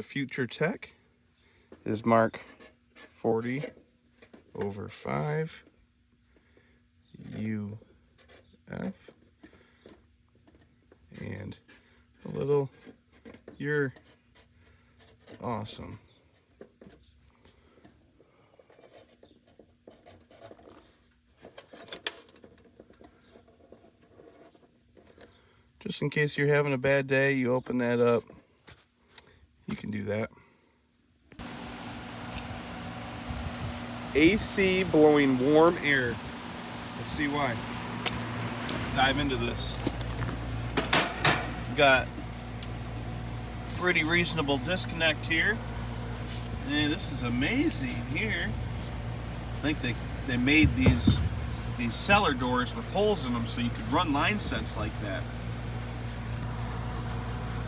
The Future Tech is Mark 40/5 UF, and a little "You're awesome." Just in case you're having a bad day, you open that up. You can do that. AC blowing warm air. Let's see why. Dive into this. Got pretty reasonable disconnect here. And this is amazing here. I think they made these cellar doors with holes in them so you could run line sets like that.